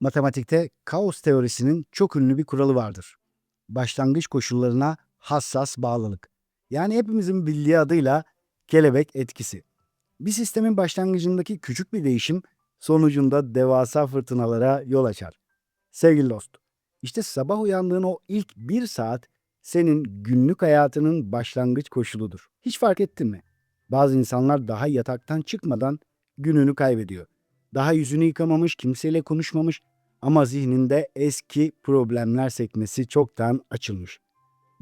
Matematikte kaos teorisinin çok ünlü bir kuralı vardır. Başlangıç koşullarına hassas bağlılık. Yani hepimizin bildiği adıyla kelebek etkisi. Bir sistemin başlangıcındaki küçük bir değişim sonucunda devasa fırtınalara yol açar. Sevgili dost, işte sabah uyandığın o ilk bir saat senin günlük hayatının başlangıç koşuludur. Hiç fark ettin mi? Bazı insanlar daha yataktan çıkmadan gününü kaybediyor. Daha yüzünü yıkamamış, kimseyle konuşmamış ama zihninde eski problemler sekmesi çoktan açılmış.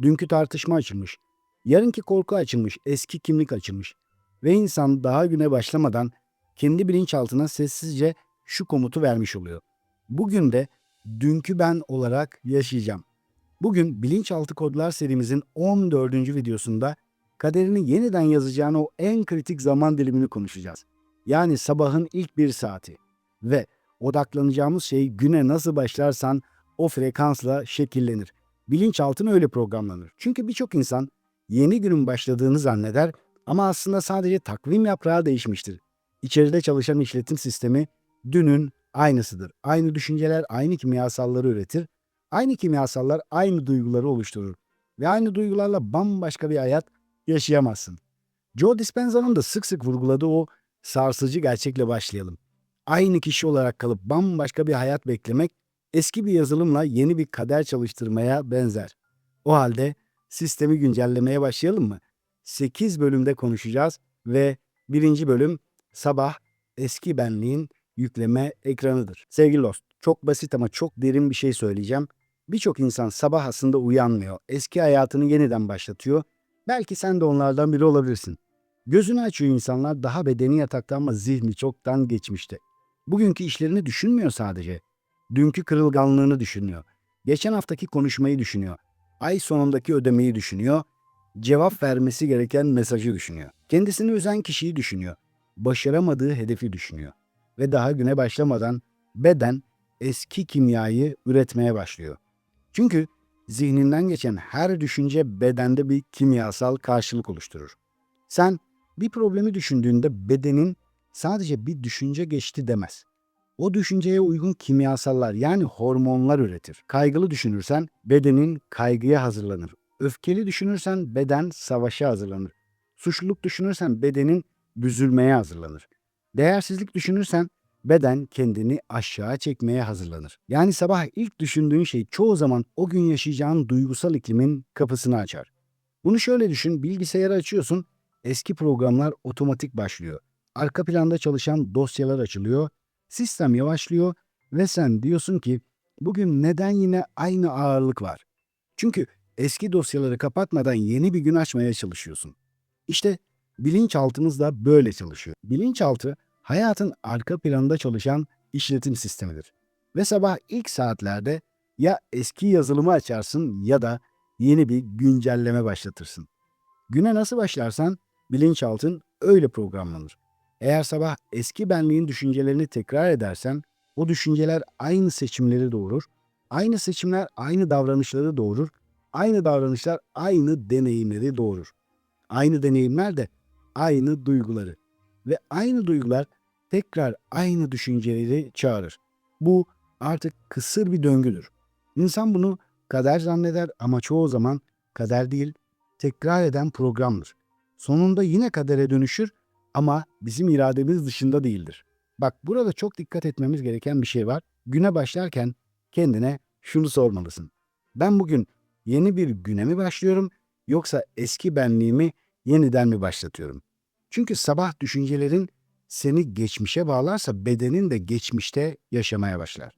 Dünkü tartışma açılmış. Yarınki korku açılmış, eski kimlik açılmış. Ve insan daha güne başlamadan kendi bilinçaltına sessizce şu komutu vermiş oluyor. Bugün de dünkü ben olarak yaşayacağım. Bugün Bilinçaltı Kodlar serimizin 14. videosunda kaderini yeniden yazacağın o en kritik zaman dilimini konuşacağız. Yani sabahın ilk bir saati. Ve odaklanacağımız şey güne nasıl başlarsan o frekansla şekillenir. Bilinçaltın öyle programlanır. Çünkü birçok insan yeni günün başladığını zanneder ama aslında sadece takvim yaprağı değişmiştir. İçeride çalışan işletim sistemi dünün aynısıdır. Aynı düşünceler aynı kimyasalları üretir. Aynı kimyasallar aynı duyguları oluşturur. Ve aynı duygularla bambaşka bir hayat yaşayamazsın. Joe Dispenza'nın da sık sık vurguladığı o sarsıcı gerçekle başlayalım. Aynı kişi olarak kalıp bambaşka bir hayat beklemek, eski bir yazılımla yeni bir kader çalıştırmaya benzer. O halde sistemi güncellemeye başlayalım mı? 8 bölümde konuşacağız ve birinci bölüm sabah eski benliğin yükleme ekranıdır. Sevgili dost, çok basit ama çok derin bir şey söyleyeceğim. Birçok insan sabah aslında uyanmıyor, eski hayatını yeniden başlatıyor. Belki sen de onlardan biri olabilirsin. Gözünü açıyor insanlar daha bedeni yatakta ama zihni çoktan geçmişte. Bugünkü işlerini düşünmüyor sadece. Dünkü kırılganlığını düşünüyor. Geçen haftaki konuşmayı düşünüyor. Ay sonundaki ödemeyi düşünüyor. Cevap vermesi gereken mesajı düşünüyor. Kendisini üzen kişiyi düşünüyor. Başaramadığı hedefi düşünüyor. Ve daha güne başlamadan beden eski kimyayı üretmeye başlıyor. Çünkü zihninden geçen her düşünce bedende bir kimyasal karşılık oluşturur. Sen bir problemi düşündüğünde bedenin sadece bir düşünce geçti demez. O düşünceye uygun kimyasallar yani hormonlar üretir. Kaygılı düşünürsen bedenin kaygıya hazırlanır. Öfkeli düşünürsen beden savaşa hazırlanır. Suçluluk düşünürsen bedenin büzülmeye hazırlanır. Değersizlik düşünürsen beden kendini aşağı çekmeye hazırlanır. Yani sabah ilk düşündüğün şey çoğu zaman o gün yaşayacağın duygusal iklimin kapısını açar. Bunu şöyle düşün, bilgisayarı açıyorsun, eski programlar otomatik başlıyor. Arka planda çalışan dosyalar açılıyor, sistem yavaşlıyor ve sen diyorsun ki bugün neden yine aynı ağırlık var? Çünkü eski dosyaları kapatmadan yeni bir gün açmaya çalışıyorsun. İşte bilinçaltımız da böyle çalışıyor. Bilinçaltı hayatın arka planında çalışan işletim sistemidir. Ve sabah ilk saatlerde ya eski yazılımı açarsın ya da yeni bir güncelleme başlatırsın. Güne nasıl başlarsan bilinçaltın öyle programlanır. Eğer sabah eski benliğin düşüncelerini tekrar edersen o düşünceler aynı seçimleri doğurur, aynı seçimler aynı davranışları doğurur, aynı davranışlar aynı deneyimleri doğurur. Aynı deneyimler de aynı duyguları ve aynı duygular tekrar aynı düşünceleri çağırır. Bu artık kısır bir döngüdür. İnsan bunu kader zanneder ama çoğu zaman kader değil, tekrar eden programdır. Sonunda yine kadere dönüşür ama bizim irademiz dışında değildir. Bak burada çok dikkat etmemiz gereken bir şey var. Güne başlarken kendine şunu sormalısın. Ben bugün yeni bir güne mi başlıyorum yoksa eski benliğimi yeniden mi başlatıyorum? Çünkü sabah düşüncelerin seni geçmişe bağlarsa bedenin de geçmişte yaşamaya başlar.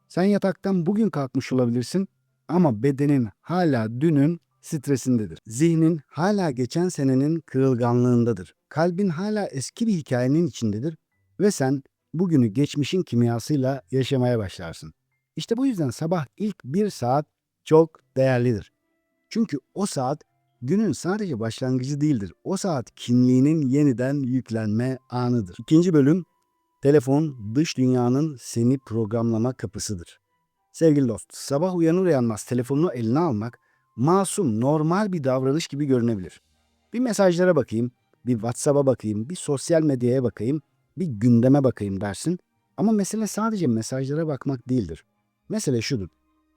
Sen yataktan bugün kalkmış olabilirsin ama bedenin hala dünün stresindedir. Zihnin hala geçen senenin kırılganlığındadır. Kalbin hala eski bir hikayenin içindedir ve sen bugünü geçmişin kimyasıyla yaşamaya başlarsın. İşte bu yüzden sabah ilk bir saat çok değerlidir. Çünkü o saat günün sadece başlangıcı değildir. O saat kimliğinin yeniden yüklenme anıdır. İkinci bölüm, telefon dış dünyanın seni programlama kapısıdır. Sevgili dost, sabah uyanır uyanmaz telefonunu eline almak masum, normal bir davranış gibi görünebilir. Bir mesajlara bakayım, bir WhatsApp'a bakayım, bir sosyal medyaya bakayım, bir gündeme bakayım dersin. Ama mesele sadece mesajlara bakmak değildir. Mesele şudur.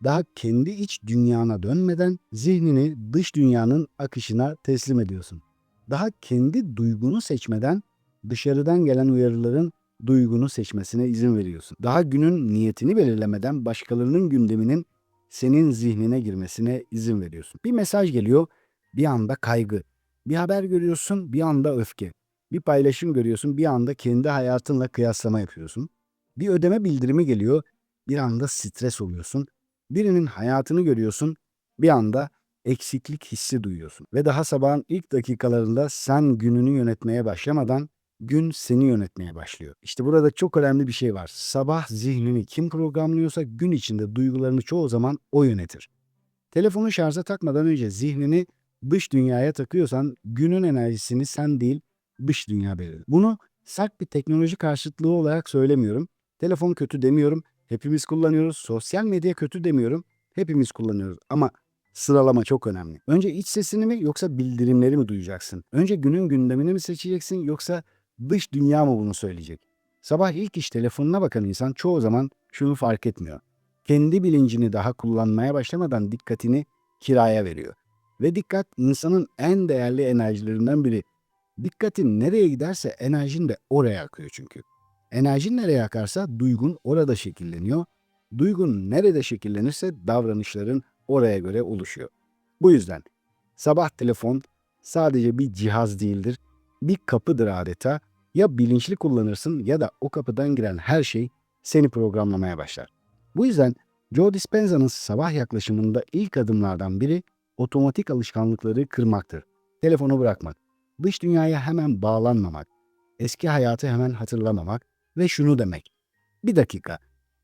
Daha kendi iç dünyana dönmeden zihnini dış dünyanın akışına teslim ediyorsun. Daha kendi duygunu seçmeden dışarıdan gelen uyarıların duygunu seçmesine izin veriyorsun. Daha günün niyetini belirlemeden başkalarının gündeminin senin zihnine girmesine izin veriyorsun. Bir mesaj geliyor, bir anda kaygı. Bir haber görüyorsun, bir anda öfke. Bir paylaşım görüyorsun, bir anda kendi hayatınla kıyaslama yapıyorsun. Bir ödeme bildirimi geliyor, bir anda stres oluyorsun. Birinin hayatını görüyorsun, bir anda eksiklik hissi duyuyorsun. Ve daha sabahın ilk dakikalarında sen gününü yönetmeye başlamadan gün seni yönetmeye başlıyor. İşte burada çok önemli bir şey var. Sabah zihnini kim programlıyorsa gün içinde duygularını çoğu zaman o yönetir. Telefonu şarja takmadan önce zihnini dış dünyaya takıyorsan günün enerjisini sen değil dış dünya belirler. Bunu sert bir teknoloji karşıtlığı olarak söylemiyorum. Telefon kötü demiyorum. Hepimiz kullanıyoruz. Sosyal medya kötü demiyorum. Hepimiz kullanıyoruz. Ama sıralama çok önemli. Önce iç sesini mi yoksa bildirimleri mi duyacaksın? Önce günün gündemini mi seçeceksin yoksa dış dünya mı bunu söyleyecek? Sabah ilk iş telefonuna bakan insan çoğu zaman şunu fark etmiyor. Kendi bilincini daha kullanmaya başlamadan dikkatini kiraya veriyor. Ve dikkat insanın en değerli enerjilerinden biri. Dikkatin nereye giderse enerjin de oraya akıyor çünkü. Enerjin nereye akarsa duygun orada şekilleniyor. Duygun nerede şekillenirse davranışların oraya göre oluşuyor. Bu yüzden sabah telefon sadece bir cihaz değildir, bir kapıdır adeta. Ya bilinçli kullanırsın ya da o kapıdan giren her şey seni programlamaya başlar. Bu yüzden Joe Dispenza'nın sabah yaklaşımında ilk adımlardan biri otomatik alışkanlıkları kırmaktır. Telefonu bırakmak, dış dünyaya hemen bağlanmamak, eski hayatı hemen hatırlamamak ve şunu demek. Bir dakika,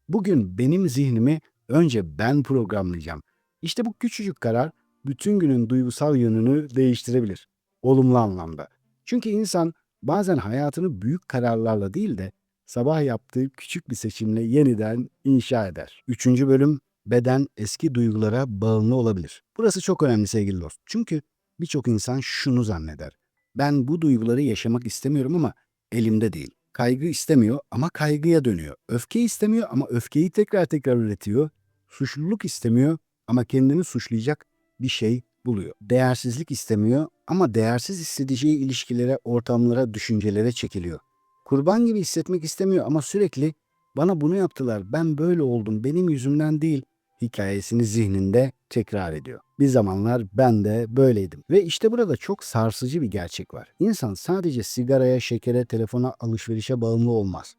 bugün benim zihnimi önce ben programlayacağım. İşte bu küçücük karar bütün günün duygusal yönünü değiştirebilir. Olumlu anlamda. Çünkü insan bazen hayatını büyük kararlarla değil de sabah yaptığı küçük bir seçimle yeniden inşa eder. Üçüncü bölüm, beden eski duygulara bağımlı olabilir. Burası çok önemli sevgili dost. Çünkü birçok insan şunu zanneder. Ben bu duyguları yaşamak istemiyorum ama elimde değil. Kaygı istemiyor ama kaygıya dönüyor. Öfke istemiyor ama öfkeyi tekrar tekrar üretiyor. Suçluluk istemiyor ama kendini suçlayacak bir şey buluyor. Değersizlik istemiyor ama değersiz hissedeceği ilişkilere, ortamlara, düşüncelere çekiliyor. Kurban gibi hissetmek istemiyor ama sürekli bana bunu yaptılar, ben böyle oldum, benim yüzümden değil hikayesini zihninde tekrar ediyor. Bir zamanlar ben de böyleydim. Ve işte burada çok sarsıcı bir gerçek var. İnsan sadece sigaraya, şekere, telefona, alışverişe bağımlı olmaz.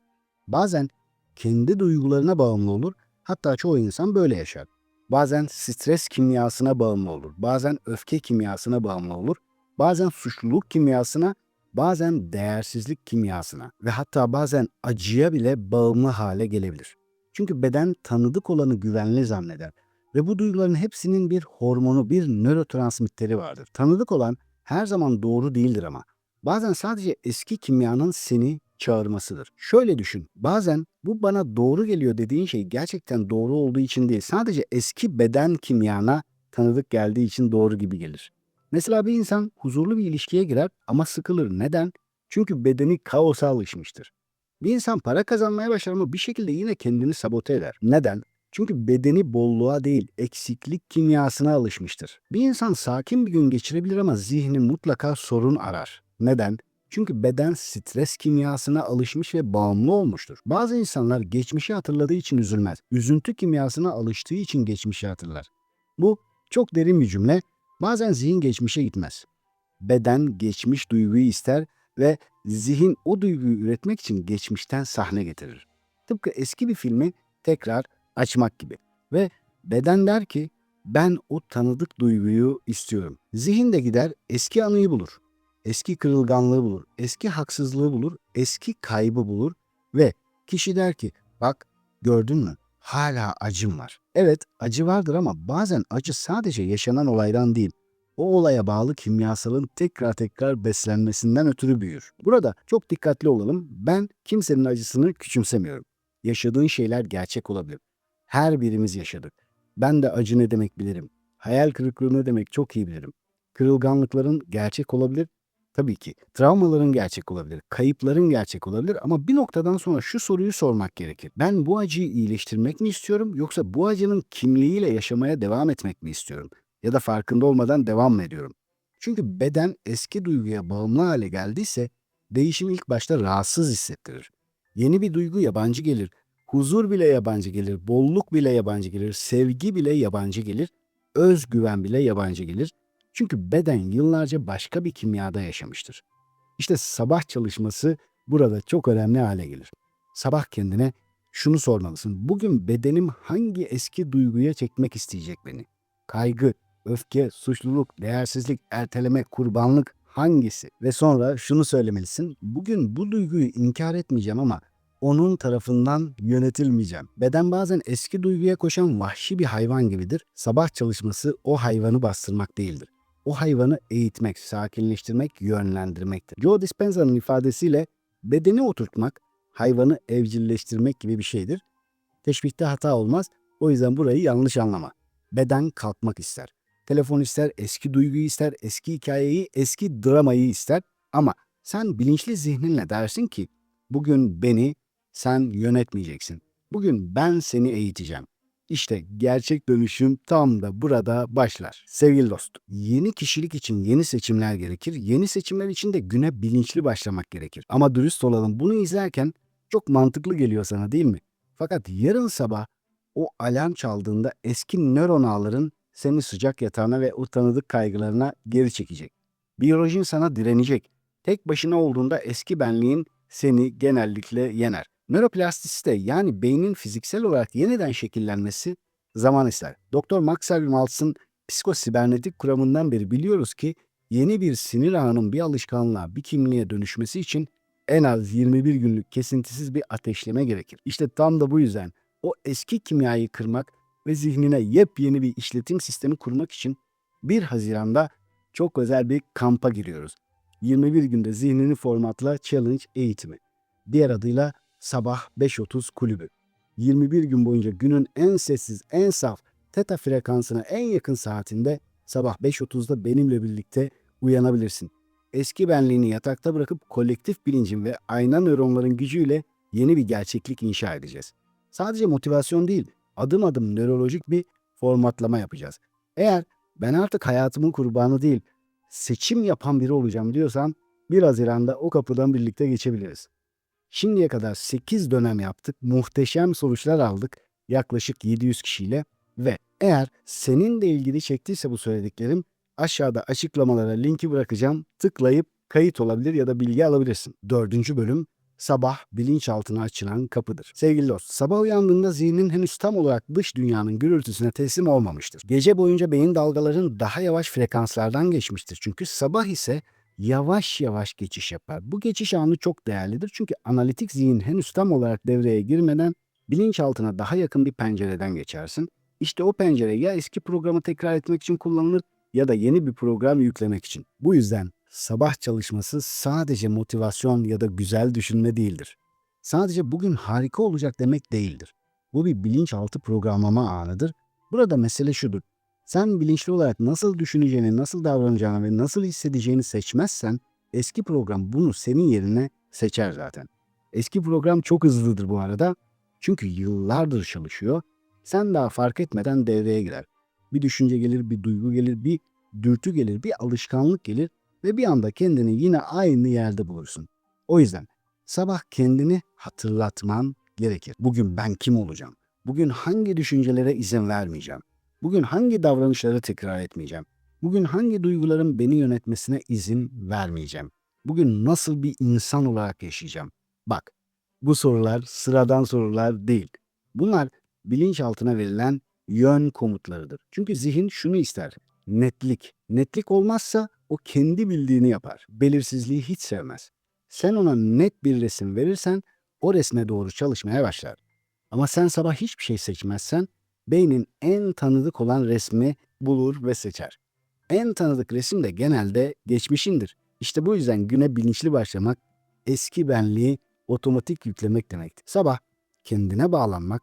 Bazen kendi duygularına bağımlı olur, hatta çoğu insan böyle yaşar. Bazen stres kimyasına bağımlı olur, bazen öfke kimyasına bağımlı olur, bazen suçluluk kimyasına, bazen değersizlik kimyasına ve hatta bazen acıya bile bağımlı hale gelebilir. Çünkü beden tanıdık olanı güvenli zanneder ve bu duyguların hepsinin bir hormonu, bir nörotransmitteri vardır. Tanıdık olan her zaman doğru değildir ama. Bazen sadece eski kimyanın seni çağırmasıdır. Şöyle düşün, bazen bu bana doğru geliyor dediğin şey gerçekten doğru olduğu için değil, sadece eski beden kimyana tanıdık geldiği için doğru gibi gelir. Mesela bir insan huzurlu bir ilişkiye girer ama sıkılır. Neden? Çünkü bedeni kaosa alışmıştır. Bir insan para kazanmaya başlar ama bir şekilde yine kendini sabote eder. Neden? Çünkü bedeni bolluğa değil, eksiklik kimyasına alışmıştır. Bir insan sakin bir gün geçirebilir ama zihni mutlaka sorun arar. Neden? Çünkü beden stres kimyasına alışmış ve bağımlı olmuştur. Bazı insanlar geçmişi hatırladığı için üzülmez. Üzüntü kimyasına alıştığı için geçmişi hatırlar. Bu çok derin bir cümle. Bazen zihin geçmişe gitmez. Beden geçmiş duyguyu ister ve zihin o duyguyu üretmek için geçmişten sahne getirir. Tıpkı eski bir filmi tekrar açmak gibi. Ve beden der ki ben o tanıdık duyguyu istiyorum. Zihin de gider eski anıyı bulur. Eski kırılganlığı bulur. Eski haksızlığı bulur. Eski kaybı bulur. Ve kişi der ki bak gördün mü? Hala acım var. Evet acı vardır ama bazen acı sadece yaşanan olaydan değil, o olaya bağlı kimyasalın tekrar tekrar beslenmesinden ötürü büyür. Burada çok dikkatli olalım. Ben kimsenin acısını küçümsemiyorum. Yaşadığın şeyler gerçek olabilir. Her birimiz yaşadık. Ben de acı ne demek bilirim. Hayal kırıklığı ne demek çok iyi bilirim. Kırılganlıkların gerçek olabilir Tabii ki travmaların gerçek olabilir, kayıpların gerçek olabilir ama bir noktadan sonra şu soruyu sormak gerekir. Ben bu acıyı iyileştirmek mi istiyorum yoksa bu acının kimliğiyle yaşamaya devam etmek mi istiyorum? Ya da farkında olmadan devam mı ediyorum? Çünkü beden eski duyguya bağımlı hale geldiyse değişim ilk başta rahatsız hissettirir. Yeni bir duygu yabancı gelir. Huzur bile yabancı gelir, bolluk bile yabancı gelir, sevgi bile yabancı gelir, özgüven bile yabancı gelir. Çünkü beden yıllarca başka bir kimyada yaşamıştır. İşte sabah çalışması burada çok önemli hale gelir. Sabah kendine şunu sormalısın. Bugün bedenim hangi eski duyguya çekmek isteyecek beni? Kaygı, öfke, suçluluk, değersizlik, erteleme, kurbanlık hangisi? Ve sonra şunu söylemelisin. Bugün bu duyguyu inkar etmeyeceğim ama onun tarafından yönetilmeyeceğim. Beden bazen eski duyguya koşan vahşi bir hayvan gibidir. Sabah çalışması o hayvanı bastırmak değildir. O hayvanı eğitmek, sakinleştirmek, yönlendirmektir. Joe Dispenza'nın ifadesiyle bedeni oturtmak, hayvanı evcilleştirmek gibi bir şeydir. Teşbihte hata olmaz. O yüzden burayı yanlış anlama. Beden kalkmak ister. Telefon ister, eski duyguyu ister, eski hikayeyi, eski dramayı ister. Ama sen bilinçli zihninle dersin ki bugün beni sen yönetmeyeceksin. Bugün ben seni eğiteceğim. İşte gerçek dönüşüm tam da burada başlar. Sevgili dost, yeni kişilik için yeni seçimler gerekir. Yeni seçimler için de güne bilinçli başlamak gerekir. Ama dürüst olalım, bunu izlerken çok mantıklı geliyor sana değil mi? Fakat yarın sabah o alarm çaldığında eski nöron ağların seni sıcak yatağına ve o tanıdık kaygılarına geri çekecek. Biyolojin sana direnecek. Tek başına olduğunda eski benliğin seni genellikle yener. Nöroplastisite yani beynin fiziksel olarak yeniden şekillenmesi zaman ister. Doktor Maxwell Maltz'ın psikosibernetik kuramından beri biliyoruz ki yeni bir sinir ağının bir alışkanlığa, bir kimliğe dönüşmesi için en az 21 günlük kesintisiz bir ateşleme gerekir. İşte tam da bu yüzden o eski kimyayı kırmak ve zihnine yepyeni bir işletim sistemi kurmak için 1 Haziran'da çok özel bir kampa giriyoruz. 21 günde zihnini formatla challenge eğitimi. Diğer adıyla Sabah 5.30 kulübü. 21 gün boyunca günün en sessiz, en saf, teta frekansına en yakın saatinde sabah 5.30'da benimle birlikte uyanabilirsin. Eski benliğini yatakta bırakıp kolektif bilincin ve ayna nöronların gücüyle yeni bir gerçeklik inşa edeceğiz. Sadece motivasyon değil, adım adım nörolojik bir formatlama yapacağız. Eğer ben artık hayatımın kurbanı değil, seçim yapan biri olacağım diyorsan 1 Haziran'da o kapıdan birlikte geçebiliriz. Şimdiye kadar 8 dönem yaptık, muhteşem sonuçlar aldık yaklaşık 700 kişiyle ve eğer senin de ilgili çektiyse bu söylediklerim aşağıda açıklamalara linki bırakacağım. Tıklayıp kayıt olabilir ya da bilgi alabilirsin. 4. bölüm sabah bilinçaltına açılan kapıdır. Sevgili dost, sabah uyandığında zihnin henüz tam olarak dış dünyanın gürültüsüne teslim olmamıştır. Gece boyunca beyin dalgaların daha yavaş frekanslardan geçmiştir. Çünkü sabah ise yavaş yavaş geçiş yapar. Bu geçiş anı çok değerlidir çünkü analitik zihin henüz tam olarak devreye girmeden bilinçaltına daha yakın bir pencereden geçersin. İşte o pencere ya eski programı tekrar etmek için kullanılır ya da yeni bir program yüklemek için. Bu yüzden sabah çalışması sadece motivasyon ya da güzel düşünme değildir. Sadece bugün harika olacak demek değildir. Bu bir bilinçaltı programlama anıdır. Burada mesele şudur. Sen bilinçli olarak nasıl düşüneceğini, nasıl davranacağını ve nasıl hissedeceğini seçmezsen eski program bunu senin yerine seçer zaten. Eski program çok hızlıdır bu arada. Çünkü yıllardır çalışıyor. Sen daha fark etmeden devreye girer. Bir düşünce gelir, bir duygu gelir, bir dürtü gelir, bir alışkanlık gelir ve bir anda kendini yine aynı yerde bulursun. O yüzden sabah kendini hatırlatman gerekir. Bugün ben kim olacağım? Bugün hangi düşüncelere izin vermeyeceğim? Bugün hangi davranışları tekrar etmeyeceğim? Bugün hangi duyguların beni yönetmesine izin vermeyeceğim? Bugün nasıl bir insan olarak yaşayacağım? Bak, bu sorular sıradan sorular değil. Bunlar bilinçaltına verilen yön komutlarıdır. Çünkü zihin şunu ister. Netlik. Netlik olmazsa o kendi bildiğini yapar. Belirsizliği hiç sevmez. Sen ona net bir resim verirsen o resme doğru çalışmaya başlar. Ama sen sabah hiçbir şey seçmezsen beynin en tanıdık olan resmi bulur ve seçer. En tanıdık resim de genelde geçmişindir. İşte bu yüzden güne bilinçli başlamak, eski benliği otomatik yüklemek demektir. Sabah kendine bağlanmak,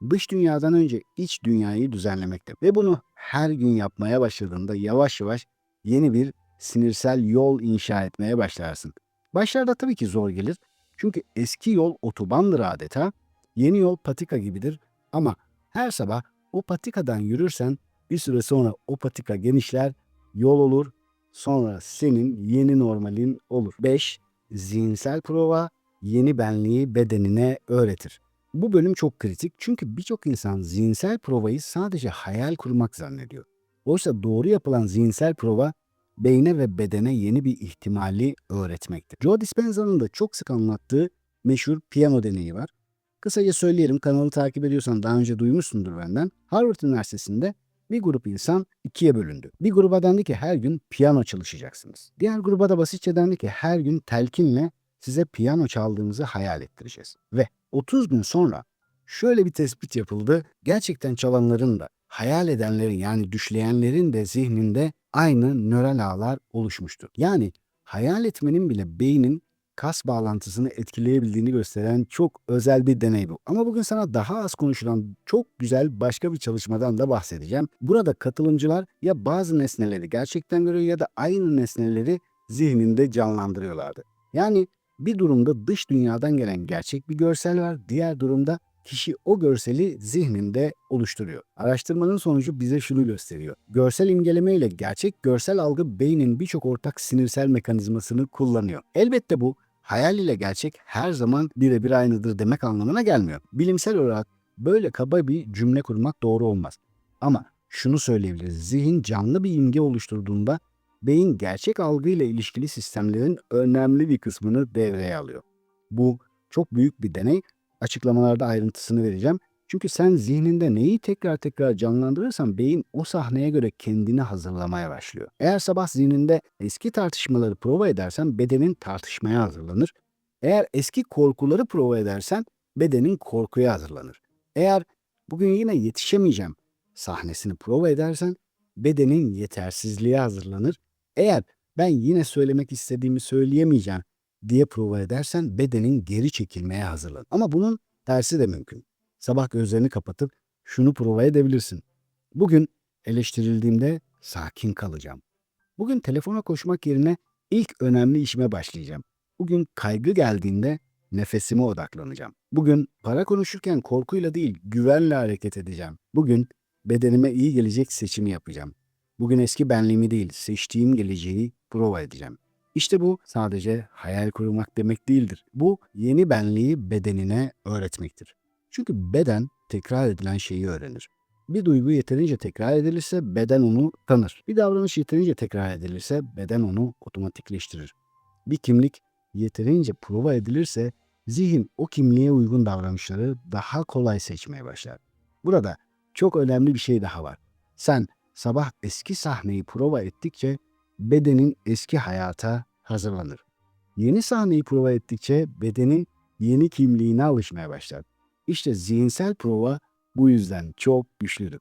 dış dünyadan önce iç dünyayı düzenlemektir. Ve bunu her gün yapmaya başladığında yavaş yavaş yeni bir sinirsel yol inşa etmeye başlarsın. Başlarda tabii ki zor gelir. Çünkü eski yol otobandır adeta, yeni yol patika gibidir. Ama her sabah o patikadan yürürsen bir süre sonra o patika genişler, yol olur, sonra senin yeni normalin olur. 5. Zihinsel prova yeni benliği bedenine öğretir. Bu bölüm çok kritik çünkü birçok insan zihinsel provayı sadece hayal kurmak zannediyor. Oysa doğru yapılan zihinsel prova beyne ve bedene yeni bir ihtimali öğretmektir. Joe Dispenza'nın da çok sık anlattığı meşhur piyano deneyi var. Kısaca söyleyelim, kanalı takip ediyorsan daha önce duymuşsundur benden. Harvard Üniversitesi'nde bir grup insan ikiye bölündü. Bir gruba dendi ki her gün piyano çalışacaksınız. Diğer gruba da basitçe dendi ki her gün telkinle size piyano çaldığınızı hayal ettireceğiz. Ve 30 gün sonra şöyle bir tespit yapıldı. Gerçekten çalanların da hayal edenlerin yani düşleyenlerin de zihninde aynı nöral ağlar oluşmuştu. Yani hayal etmenin bile beynin kas bağlantısını etkileyebildiğini gösteren çok özel bir deney bu. Ama bugün sana daha az konuşulan çok güzel başka bir çalışmadan da bahsedeceğim. Burada katılımcılar ya bazı nesneleri gerçekten görüyor ya da aynı nesneleri zihninde canlandırıyorlardı. Yani bir durumda dış dünyadan gelen gerçek bir görsel var, diğer durumda kişi o görseli zihninde oluşturuyor. Araştırmanın sonucu bize şunu gösteriyor. Görsel imgeleme ile gerçek görsel algı beynin birçok ortak sinirsel mekanizmasını kullanıyor. Elbette bu hayal ile gerçek her zaman birebir aynıdır demek anlamına gelmiyor. Bilimsel olarak böyle kaba bir cümle kurmak doğru olmaz. Ama şunu söyleyebiliriz. Zihin canlı bir imge oluşturduğunda beyin gerçek algıyla ilişkili sistemlerin önemli bir kısmını devreye alıyor. Bu çok büyük bir deney. Açıklamalarda ayrıntısını vereceğim. Çünkü sen zihninde neyi tekrar tekrar canlandırırsan beyin o sahneye göre kendini hazırlamaya başlıyor. Eğer sabah zihninde eski tartışmaları prova edersen bedenin tartışmaya hazırlanır. Eğer eski korkuları prova edersen bedenin korkuya hazırlanır. Eğer bugün yine yetişemeyeceğim sahnesini prova edersen bedenin yetersizliğe hazırlanır. Eğer ben yine söylemek istediğimi söyleyemeyeceğim diye prova edersen bedenin geri çekilmeye hazırlanır. Ama bunun tersi de mümkün. Sabah gözlerini kapatıp şunu prova edebilirsin. Bugün eleştirildiğimde sakin kalacağım. Bugün telefona koşmak yerine ilk önemli işime başlayacağım. Bugün kaygı geldiğinde nefesime odaklanacağım. Bugün para konuşurken korkuyla değil güvenle hareket edeceğim. Bugün bedenime iyi gelecek seçimi yapacağım. Bugün eski benliğimi değil seçtiğim geleceği prova edeceğim. İşte bu sadece hayal kurmak demek değildir. Bu yeni benliği bedenine öğretmektir. Çünkü beden tekrar edilen şeyi öğrenir. Bir duygu yeterince tekrar edilirse beden onu tanır. Bir davranış yeterince tekrar edilirse beden onu otomatikleştirir. Bir kimlik yeterince prova edilirse zihin o kimliğe uygun davranışları daha kolay seçmeye başlar. Burada çok önemli bir şey daha var. Sen sabah eski sahneyi prova ettikçe bedenin eski hayata hazırlanır. Yeni sahneyi prova ettikçe bedenin yeni kimliğine alışmaya başlar. İşte zihinsel prova bu yüzden çok güçlüdür.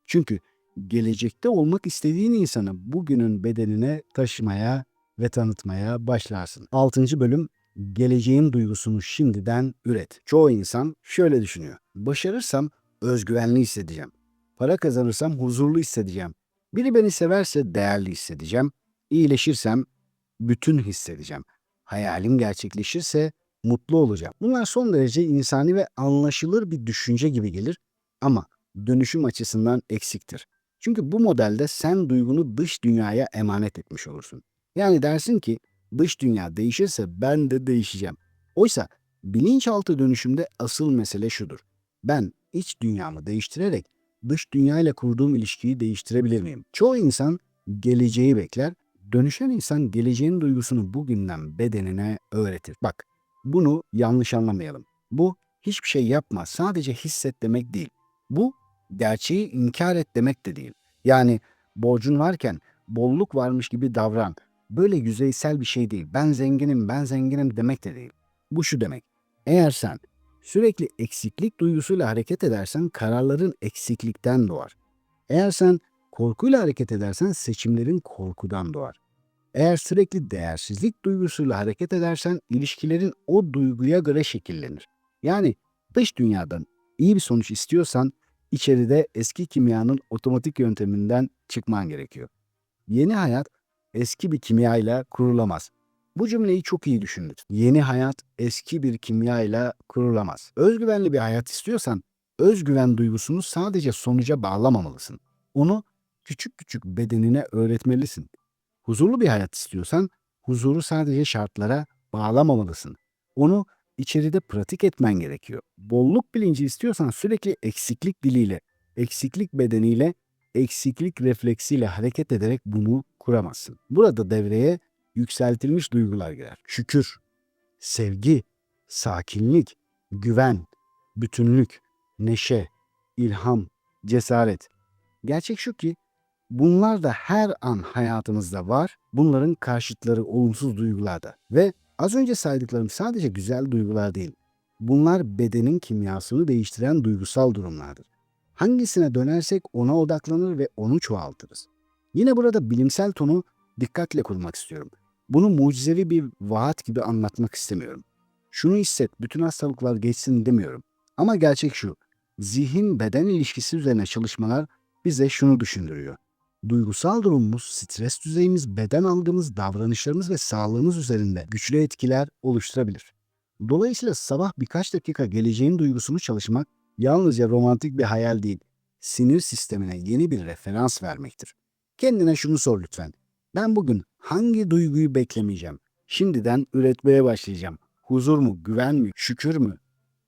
Çünkü gelecekte olmak istediğin insanı bugünün bedenine taşımaya ve tanıtmaya başlarsın. 6. bölüm geleceğin duygusunu şimdiden üret. Çoğu insan şöyle düşünüyor. Başarırsam özgüvenli hissedeceğim. Para kazanırsam huzurlu hissedeceğim. Biri beni severse değerli hissedeceğim. İyileşirsem bütün hissedeceğim. Hayalim gerçekleşirse mutlu olacağım. Bunlar son derece insani ve anlaşılır bir düşünce gibi gelir ama dönüşüm açısından eksiktir. Çünkü bu modelde sen duygunu dış dünyaya emanet etmiş olursun. Yani dersin ki dış dünya değişirse ben de değişeceğim. Oysa bilinçaltı dönüşümde asıl mesele şudur. Ben iç dünyamı değiştirerek dış dünya ile kurduğum ilişkiyi değiştirebilir miyim? Çoğu insan geleceği bekler. Dönüşen insan geleceğin duygusunu bugünden bedenine öğretir. Bak, bunu yanlış anlamayalım. Bu hiçbir şey yapma, sadece hisset demek değil. Bu gerçeği inkar et demek de değil. Yani borcun varken bolluk varmış gibi davran. Böyle yüzeysel bir şey değil. Ben zenginim, ben zenginim demek de değil. Bu şu demek. Eğer sen sürekli eksiklik duygusuyla hareket edersen kararların eksiklikten doğar. Eğer sen korkuyla hareket edersen seçimlerin korkudan doğar. Eğer sürekli değersizlik duygusuyla hareket edersen ilişkilerin o duyguya göre şekillenir. Yani dış dünyadan iyi bir sonuç istiyorsan içeride eski kimyanın otomatik yönteminden çıkman gerekiyor. Yeni hayat eski bir kimyayla kurulamaz. Bu cümleyi çok iyi düşünün. Yeni hayat eski bir kimyayla kurulamaz. Özgüvenli bir hayat istiyorsan, özgüven duygusunu sadece sonuca bağlamamalısın. Onu küçük küçük bedenine öğretmelisin. Huzurlu bir hayat istiyorsan, huzuru sadece şartlara bağlamamalısın. Onu içeride pratik etmen gerekiyor. Bolluk bilinci istiyorsan sürekli eksiklik diliyle, eksiklik bedeniyle, eksiklik refleksiyle hareket ederek bunu kuramazsın. Burada devreye yükseltilmiş duygular girer. Şükür, sevgi, sakinlik, güven, bütünlük, neşe, ilham, cesaret. Gerçek şu ki bunlar da her an hayatımızda var. Bunların karşıtları olumsuz duygular da. Ve az önce saydıklarım sadece güzel duygular değil. Bunlar bedenin kimyasını değiştiren duygusal durumlardır. Hangisine dönersek ona odaklanır ve onu çoğaltırız. Yine burada bilimsel tonu dikkatle kurmak istiyorum. Bunu mucizevi bir vaat gibi anlatmak istemiyorum. Şunu hisset, bütün hastalıklar geçsin demiyorum. Ama gerçek şu, zihin beden ilişkisi üzerine çalışmalar bize şunu düşündürüyor. Duygusal durumumuz, stres düzeyimiz, beden algımız, davranışlarımız ve sağlığımız üzerinde güçlü etkiler oluşturabilir. Dolayısıyla sabah birkaç dakika geleceğin duygusunu çalışmak yalnızca romantik bir hayal değil, sinir sistemine yeni bir referans vermektir. Kendine şunu sor lütfen. Ben bugün hangi duyguyu beklemeyeceğim? Şimdiden üretmeye başlayacağım. Huzur mu, güven mi, şükür mü,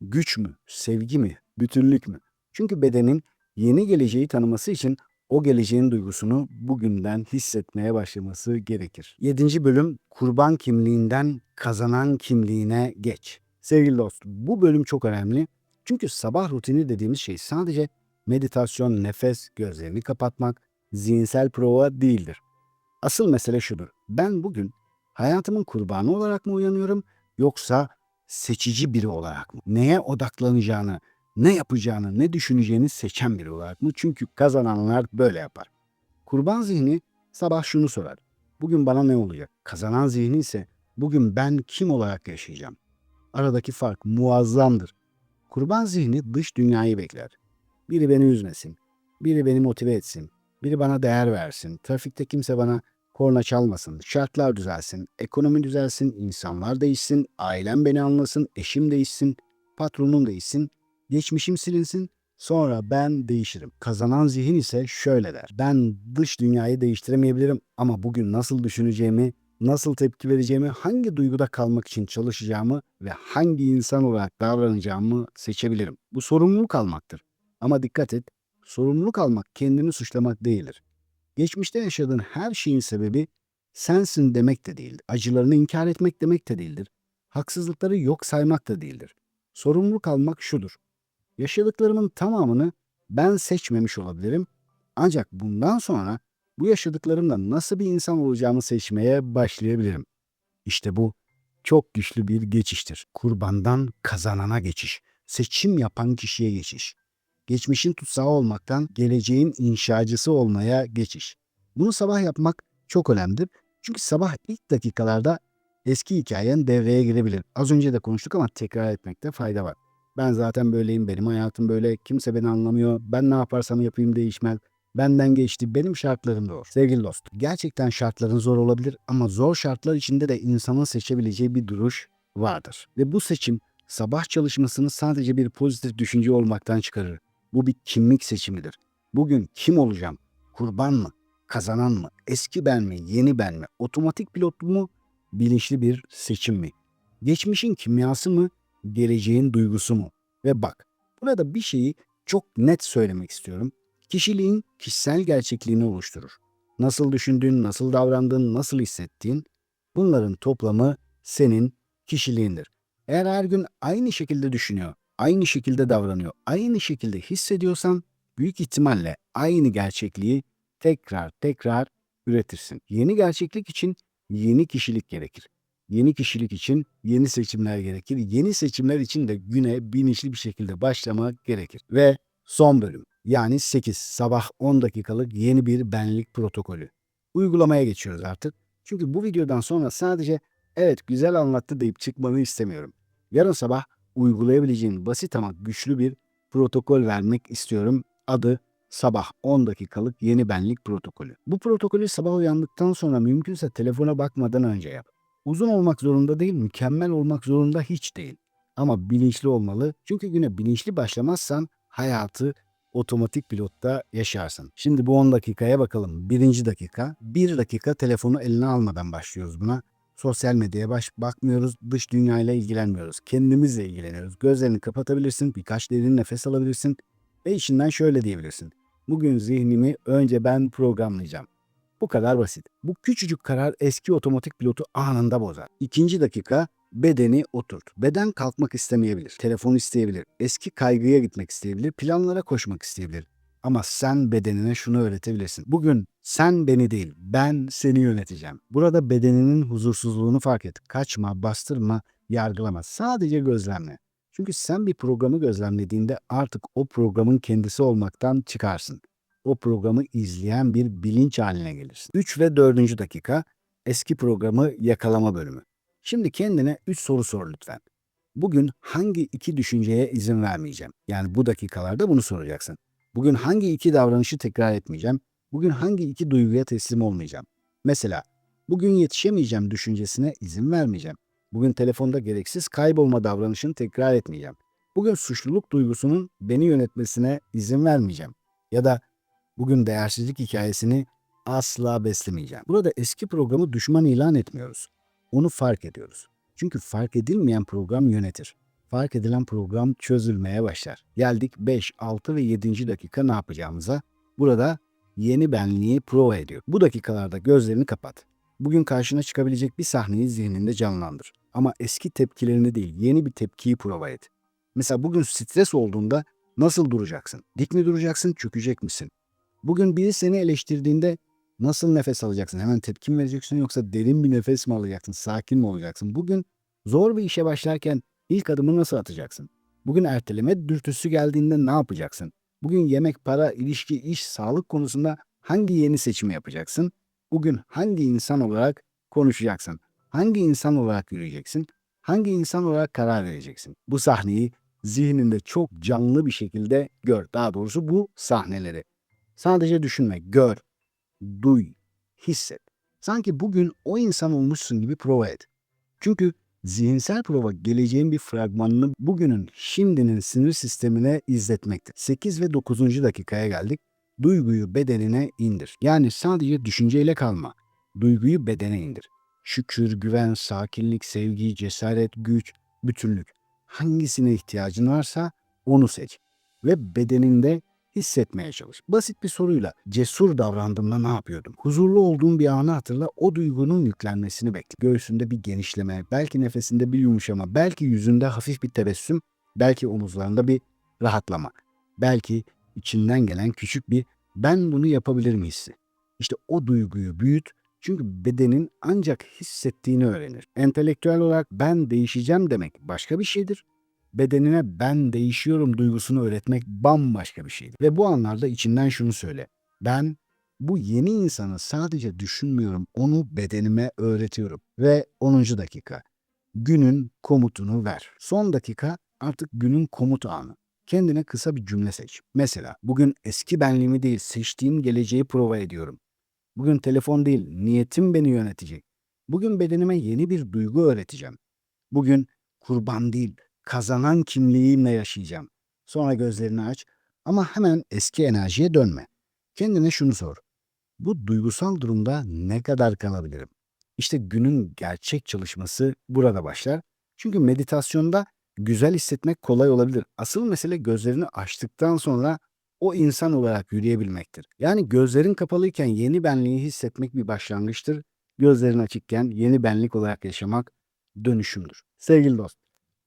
güç mü, sevgi mi, bütünlük mü? Çünkü bedenin yeni geleceği tanıması için o geleceğin duygusunu bugünden hissetmeye başlaması gerekir. 7. bölüm kurban kimliğinden kazanan kimliğine geç. Sevgili dostum, bu bölüm çok önemli. Çünkü sabah rutini dediğimiz şey sadece meditasyon, nefes, gözlerini kapatmak, zihinsel prova değildir. Asıl mesele şudur. Ben bugün hayatımın kurbanı olarak mı uyanıyorum yoksa seçici biri olarak mı? Neye odaklanacağını, ne yapacağını, ne düşüneceğini seçen biri olarak mı? Çünkü kazananlar böyle yapar. Kurban zihni sabah şunu sorar. Bugün bana ne olacak? Kazanan zihni ise bugün ben kim olarak yaşayacağım? Aradaki fark muazzamdır. Kurban zihni dış dünyayı bekler. Biri beni üzmesin, biri beni motive etsin, biri bana değer versin, trafikte kimse bana korna çalmasın, şartlar düzelsin, ekonomi düzelsin, insanlar değişsin, ailem beni anlasın, eşim değişsin, patronum değişsin, geçmişim silinsin, sonra ben değişirim. Kazanan zihin ise şöyle der. Ben dış dünyayı değiştiremeyebilirim ama bugün nasıl düşüneceğimi, nasıl tepki vereceğimi, hangi duyguda kalmak için çalışacağımı ve hangi insan olarak davranacağımı seçebilirim. Bu sorumluluk almaktır. Ama dikkat et, sorumluluk almak kendini suçlamak değildir. Geçmişte yaşadığın her şeyin sebebi sensin demek de değildir. Acılarını inkar etmek demek de değildir. Haksızlıkları yok saymak da değildir. Sorumluluk almak şudur. Yaşadıklarımın tamamını ben seçmemiş olabilirim. Ancak bundan sonra bu yaşadıklarımla nasıl bir insan olacağımı seçmeye başlayabilirim. İşte bu çok güçlü bir geçiştir. Kurbandan kazanana geçiş. Seçim yapan kişiye geçiş. Geçmişin tutsağı olmaktan geleceğin inşacısı olmaya geçiş. Bunu sabah yapmak çok önemlidir. Çünkü sabah ilk dakikalarda eski hikayen devreye girebilir. Az önce de konuştuk ama tekrar etmekte fayda var. Ben zaten böyleyim, benim hayatım böyle, kimse beni anlamıyor, ben ne yaparsam yapayım değişmez. Benden geçti, benim şartlarım zor. Sevgili dost, gerçekten şartların zor olabilir ama zor şartlar içinde de insanın seçebileceği bir duruş vardır. Ve bu seçim sabah çalışmasını sadece bir pozitif düşünce olmaktan çıkarır. Bu bir kimlik seçimidir. Bugün kim olacağım? Kurban mı? Kazanan mı? Eski ben mi? Yeni ben mi? Otomatik pilot mu? Bilinçli bir seçim mi? Geçmişin kimyası mı? Geleceğin duygusu mu? Ve bak, burada bir şeyi çok net söylemek istiyorum. Kişiliğin kişisel gerçekliğini oluşturur. Nasıl düşündüğün, nasıl davrandığın, nasıl hissettiğin, bunların toplamı senin kişiliğindir. Eğer her gün aynı şekilde düşünüyor, aynı şekilde davranıyor, aynı şekilde hissediyorsan büyük ihtimalle aynı gerçekliği tekrar tekrar üretirsin. Yeni gerçeklik için yeni kişilik gerekir. Yeni kişilik için yeni seçimler gerekir. Yeni seçimler için de güne bilinçli bir şekilde başlamak gerekir. Ve son bölüm, yani 8 sabah 10 dakikalık yeni bir benlik protokolü. Uygulamaya geçiyoruz artık. Çünkü bu videodan sonra sadece evet güzel anlattı deyip çıkmanı istemiyorum. Yarın sabah uygulayabileceğin basit ama güçlü bir protokol vermek istiyorum. Adı Sabah 10 dakikalık yeni benlik protokolü. Bu protokolü sabah uyandıktan sonra mümkünse telefona bakmadan önce yap. Uzun olmak zorunda değil, mükemmel olmak zorunda hiç değil. Ama bilinçli olmalı. Çünkü güne bilinçli başlamazsan hayatı otomatik pilotta yaşarsın. Şimdi bu 10 dakikaya bakalım. Birinci dakika. 1 dakika telefonu eline almadan başlıyoruz buna. Sosyal medyaya bakmıyoruz, dış dünyayla ilgilenmiyoruz. Kendimizle ilgileniyoruz. Gözlerini kapatabilirsin, birkaç derin nefes alabilirsin ve içinden şöyle diyebilirsin. Bugün zihnimi önce ben programlayacağım. Bu kadar basit. Bu küçücük karar eski otomatik pilotu anında bozar. İkinci dakika, bedeni oturt. Beden kalkmak istemeyebilir, telefon isteyebilir, eski kaygıya gitmek isteyebilir, planlara koşmak isteyebilir. Ama sen bedenine şunu öğretebilirsin. Bugün sen beni değil, ben seni yöneteceğim. Burada bedeninin huzursuzluğunu fark et. Kaçma, bastırma, yargılama. Sadece gözlemle. Çünkü sen bir programı gözlemlediğinde artık o programın kendisi olmaktan çıkarsın. O programı izleyen bir bilinç haline gelirsin. 3 ve 4. dakika, eski programı yakalama bölümü. Şimdi kendine 3 soru sor lütfen. Bugün hangi 2 düşünceye izin vermeyeceğim? Yani bu dakikalarda bunu soracaksın. Bugün hangi 2 davranışı tekrar etmeyeceğim? Bugün hangi 2 duyguya teslim olmayacağım? Mesela bugün yetişemeyeceğim düşüncesine izin vermeyeceğim. Bugün telefonda gereksiz kaybolma davranışını tekrar etmeyeceğim. Bugün suçluluk duygusunun beni yönetmesine izin vermeyeceğim. Ya da bugün değersizlik hikayesini asla beslemeyeceğim. Burada eski programı düşman ilan etmiyoruz. Onu fark ediyoruz. Çünkü fark edilmeyen program yönetir. Fark edilen program çözülmeye başlar. Geldik 5, 6 ve 7. dakika ne yapacağımıza. Burada yeni benliği prova ediyor. Bu dakikalarda gözlerini kapat. Bugün karşına çıkabilecek bir sahneyi zihninde canlandır. Ama eski tepkilerini değil, yeni bir tepkiyi prova et. Mesela bugün stres olduğunda nasıl duracaksın? Dik mi duracaksın, çökecek misin? Bugün biri seni eleştirdiğinde nasıl nefes alacaksın? Hemen tepki mi vereceksin yoksa derin bir nefes mi alacaksın? Sakin mi olacaksın? Bugün zor bir işe başlarken ilk adımı nasıl atacaksın? Bugün erteleme dürtüsü geldiğinde ne yapacaksın? Bugün yemek, para, ilişki, iş, sağlık konusunda hangi yeni seçimi yapacaksın? Bugün hangi insan olarak konuşacaksın? Hangi insan olarak yürüyeceksin? Hangi insan olarak karar vereceksin? Bu sahneyi zihninde çok canlı bir şekilde gör. Daha doğrusu bu sahneleri. Sadece düşünme, gör, duy, hisset. Sanki bugün o insan olmuşsun gibi prova et. Çünkü zihinsel prova geleceğin bir fragmanını bugünün, şimdinin sinir sistemine izletmektir. 8 ve 9. dakikaya geldik. Duyguyu bedenine indir. Yani sadece düşünceyle kalma. Duyguyu bedene indir. Şükür, güven, sakinlik, sevgi, cesaret, güç, bütünlük. Hangisine ihtiyacın varsa onu seç. Ve bedeninde hissetmeye çalış. Basit bir soruyla cesur davrandığımda ne yapıyordum? Huzurlu olduğum bir anı hatırla, o duygunun yüklenmesini bekle. Göğsünde bir genişleme, belki nefesinde bir yumuşama, belki yüzünde hafif bir tebessüm, belki omuzlarında bir rahatlama. Belki içinden gelen küçük bir ben bunu yapabilirim hissi. İşte o duyguyu büyüt çünkü bedenin ancak hissettiğini öğrenir. Entelektüel olarak ben değişeceğim demek başka bir şeydir. Bedenine ben değişiyorum duygusunu öğretmek bambaşka bir şeydir. Ve bu anlarda içinden şunu söyle. Ben bu yeni insanı sadece düşünmüyorum, onu bedenime öğretiyorum. Ve 10. dakika. Günün komutunu ver. Son dakika artık günün komut anı. Kendine kısa bir cümle seç. Mesela bugün eski benliğimi değil seçtiğim geleceği prova ediyorum. Bugün telefon değil niyetim beni yönetecek. Bugün bedenime yeni bir duygu öğreteceğim. Bugün kurban değil, kazanan kimliğimle yaşayacağım. Sonra gözlerini aç ama hemen eski enerjiye dönme. Kendine şunu sor. Bu duygusal durumda ne kadar kalabilirim? İşte günün gerçek çalışması burada başlar. Çünkü meditasyonda güzel hissetmek kolay olabilir. Asıl mesele gözlerini açtıktan sonra o insan olarak yürüyebilmektir. Yani gözlerin kapalıyken yeni benliği hissetmek bir başlangıçtır. Gözlerin açıkken yeni benlik olarak yaşamak dönüşümdür. Sevgili dost,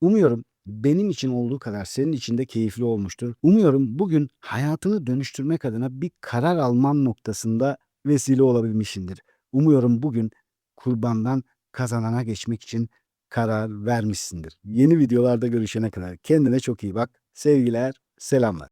umuyorum benim için olduğu kadar senin için de keyifli olmuştur. Umuyorum bugün hayatını dönüştürmek adına bir karar alman noktasında vesile olabilmişsindir. Umuyorum bugün kurbandan kazanana geçmek için karar vermişsindir. Yeni videolarda görüşene kadar kendine çok iyi bak. Sevgiler, selamlar.